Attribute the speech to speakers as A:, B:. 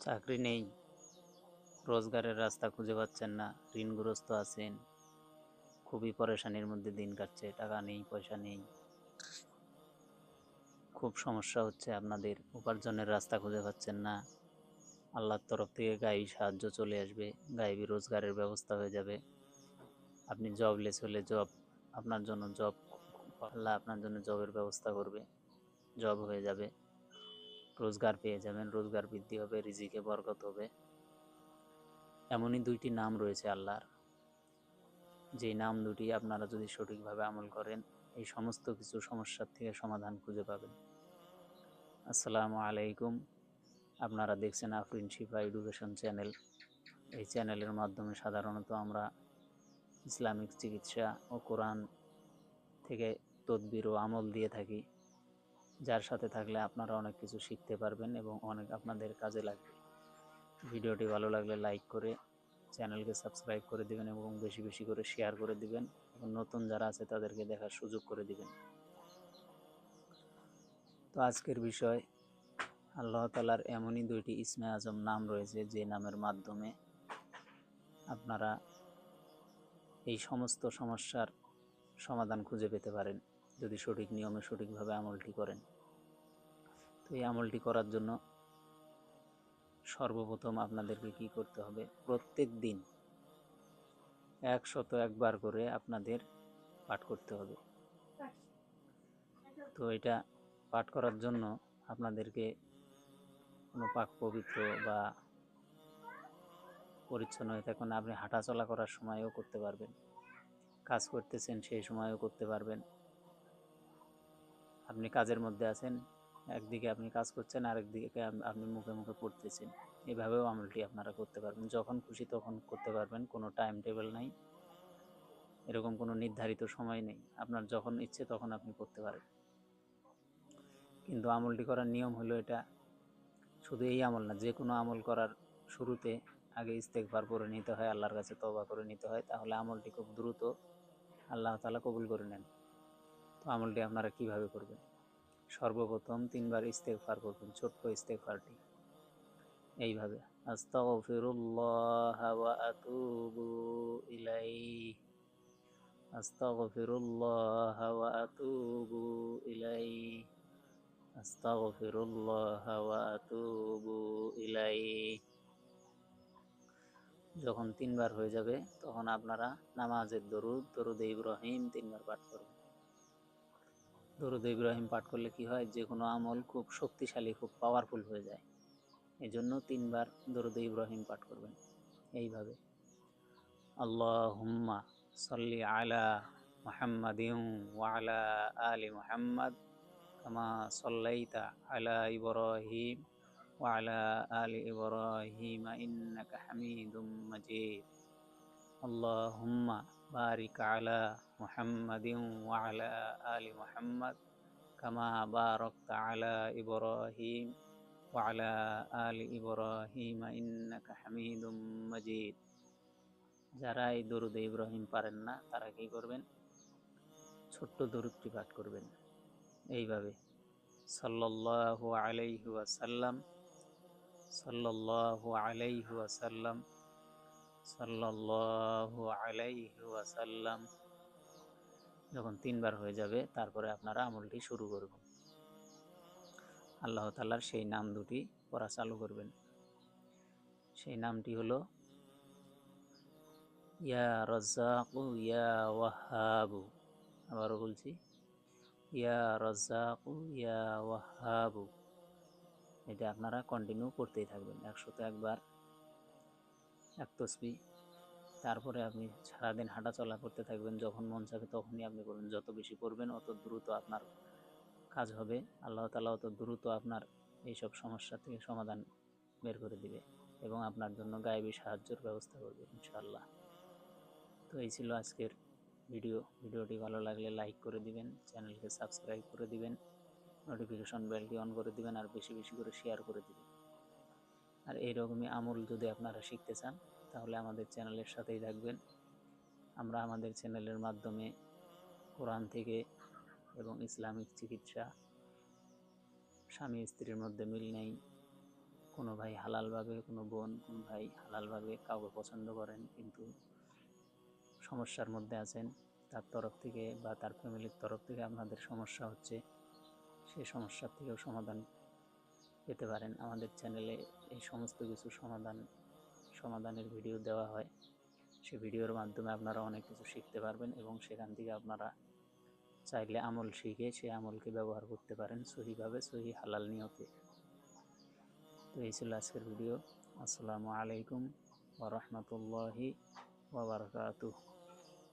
A: চাকরি নেই, রোজগারের রাস্তা খুঁজে পাচ্ছেন না, ঋণগ্রস্ত আছেন, খুবই পরেশানির মধ্যে দিন কাটছে, টাকা নেই, পয়সা নেই, খুব সমস্যা হচ্ছে, আপনাদের উপার্জনের রাস্তা খুঁজে পাচ্ছেন না। আল্লাহর তরফ থেকে গায়েবী সাহায্য চলে আসবে, গায়েবী রোজগারের ব্যবস্থা হয়ে যাবে। আপনি জবলেস হলে আপনার জন্য আল্লাহ আপনার জন্য জবের ব্যবস্থা করবে, জব হয়ে যাবে, রোজগার পেয়ে যাবেন, রোজগার বৃদ্ধি হবে, রিজিকে বরকত হবে। এমনই দুইটি নাম রয়েছে আল্লাহর, যেই নাম দুটি আপনারা যদি সঠিকভাবে আমল করেন, এই সমস্ত কিছু সমস্যার থেকে সমাধান খুঁজে পাবেন। আসসালামু আলাইকুম। আপনারা দেখছেন আফরিন শিফা এডুকেশন চ্যানেল। এই চ্যানেলের মাধ্যমে সাধারণত আমরা ইসলামিক চিকিৎসা ও কোরআন থেকে তদবির ও আমল দিয়ে থাকি, যার সাথে থাকলে আপনারা অনেক কিছু শিখতে পারবেন এবং অনেক আপনাদের কাজে লাগবে। ভিডিওটি ভালো লাগলে লাইক করে চ্যানেলকে সাবস্ক্রাইব করে দিবেন এবং বেশি বেশি করে শেয়ার করে দিবেন এবং নতুন যারা আছে তাদেরকে দেখার সুযোগ করে দিবেন। তো আজকের বিষয়, আল্লাহ তাআলার এমনই দুইটি ইসমে আজম নাম রয়েছে যে নামের মাধ্যমে আপনারা এই সমস্ত সমস্যার সমাধান খুঁজে পেতে পারেন, যদি সঠিক নিয়মে সঠিকভাবে আমলটি করেন। তো এই আমলটি করার জন্য সর্বপ্রথম আপনাদেরকে কি করতে হবে, প্রত্যেক দিন 101 করে আপনাদের পাঠ করতে হবে। তো এটা পাঠ করার জন্য আপনাদেরকে কোনো পাক পবিত্র বা পরিচ্ছন্ন হয়ে থাকুন। আপনি হাঁটাচলা করার সময়ও করতে পারবেন, কাজ করতেছেন সেই সময়ও করতে পারবেন। আপনি কাজের মধ্যে আছেন, একদিকে আপনি কাজ করছেন, আরেকদিকে আপনি মুখে মুখে পড়তেছেন, এভাবেও আমলটি আপনারা করতে পারবেন। যখন খুশি তখন করতে পারবেন, কোনো টাইম টেবিল নাই, এরকম কোনো নির্ধারিত সময় নেই, আপনার যখন ইচ্ছে তখন আপনি করতে পারেন। কিন্তু আমলটি করার নিয়ম হলো এটা, শুধু এই আমল না, যে কোনো আমল করার শুরুতে আগে ইস্তেগফার করে নিতে হয়, আল্লাহর কাছে তওবা করে নিতে হয়, তাহলে আমলটি খুব দ্রুত আল্লাহ তাআলা কবুল করে নেন। তো আমলটি আপনারা কিভাবে করবেন, সর্বপ্রথম 3 বার ইস্তেগফার করবেন, ছোট্ট ইস্তেগফারটি এইভাবে, আস্তাগফিরুল্লাহ ওয়া আতুবু ইলাইহি, আস্তাগফিরুল্লাহ ওয়া আতুবু ইলাইহি, আস্তাগফিরুল্লাহ ওয়া আতুবু ইলাইহি। যখন 3 বার হয়ে যাবে তখন আপনারা নামাজের দরুদে ইব্রাহিম 3 বার পাঠ করবেন। দরুদে ইব্রাহিম পাঠ করলে কি হয়, যে কোনো আমল খুব শক্তিশালী, খুব পাওয়ারফুল হয়ে যায়। এজন্য 3 বার দরুদে ইব্রাহিম পাঠ করবেন এইভাবে, আল্লাহুম্মা সাল্লি আলা মুহাম্মাদিন ওয়া আলা আলি মুহাম্মাদ কামা সাল্লাইতা আলা ইব্রাহিম ওয়া আলা আলি ইব্রাহিম ইন্নাকা হামিদুম মাজিদ, আল্লাহুম্মা বারিক আলা মুহাম্মাদিন ওয়া আলা আলি মুহাম্মাদ কামা বারাকতা আলা ইব্রাহিম ওয়া আলা আলি ইব্রাহিম ইন্নাকা হামিদুম মাজিদ। যারা এই দরুদে ইব্রাহিম পারেন না তারা কি করবেন, ছোট্ট দরুদটি পাঠ করবেন এইভাবে, সাল্লাল্লাহু আলাইহি ওয়াসাল্লাম, সাল্লাল্লাহু আলাইহি ওয়াসাল্লাম, সাল্লাল্লাহু আলাইহি ওয়াসাল্লাম। যখন 3 বার হয়ে যাবে তারপরে আপনারা আমলটি শুরু করবেন, আল্লাহ তাআলার সেই নাম দুটি পড়া চালু করবেন। সেই নামটি হলো ইয়া রাজ্জাকু ইয়া ওয়াহ্হাবু। আবারও বলছি, ইয়া রাজ্জাকু ইয়া ওয়াহ্হাবু। এটা আপনারা কন্টিনিউ করতেই থাকবেন, 101 বার, এক তসবিহ। তারপরে আপনি সারাদিন হাঁটাচলা করতে থাকবেন, যখন মন চাবে তখনই আপনি করবেন। যত বেশি পড়বেন অত দ্রুত আপনার কাজ হবে, আল্লাহ তাআলা অত দ্রুত আপনার এইসব সমস্যা থেকে সমাধান বের করে দিবে এবং আপনার জন্য গায়েবী সাহায্যের ব্যবস্থা করবে ইনশাআল্লাহ। তো এই ছিল আজকের ভিডিওটি ভালো লাগলে লাইক করে দিবেন, চ্যানেলকে সাবস্ক্রাইব করে দিবেন, নোটিফিকেশন বেলটি অন করে দিবেন আর বেশি বেশি করে শেয়ার করে দিবেন। আর এইরকমই আমল যদি আপনারা শিখতে চান তাহলে আমাদের চ্যানেলের সাথেই থাকবেন। আমরা আমাদের চ্যানেলের মাধ্যমে কোরআন থেকে এবং ইসলামিক চিকিৎসা, স্বামী স্ত্রীর মধ্যে মিল নেই, কোনো ভাই হালালভাবে, কোনো বোন, কোনো ভাই হালালভাবে কাউকে পছন্দ করেন কিন্তু সমস্যার মধ্যে আছেন, তার তরফ থেকে বা তার ফ্যামিলির তরফ থেকে আপনাদের সমস্যা হচ্ছে, সেই সমস্যার থেকেও সমাধান পেতে পারেন। আমাদের চ্যানেলে এই সমস্ত কিছু সমাধানের ভিডিও দেওয়া হয়। সেই ভিডিওর মাধ্যমে আপনারা অনেক কিছু শিখতে পারবেন এবং সেখান থেকে আপনারা চাইলে আমল শিখে সেই আমলকে ব্যবহার করতে পারেন সহিভাবে, সহি হালাল নিয়তে। তো এই ছিল আজকের ভিডিও। আসসালামু আলাইকুম ওয়া রাহমাতুল্লাহি ওয়া বারাকাতুহু।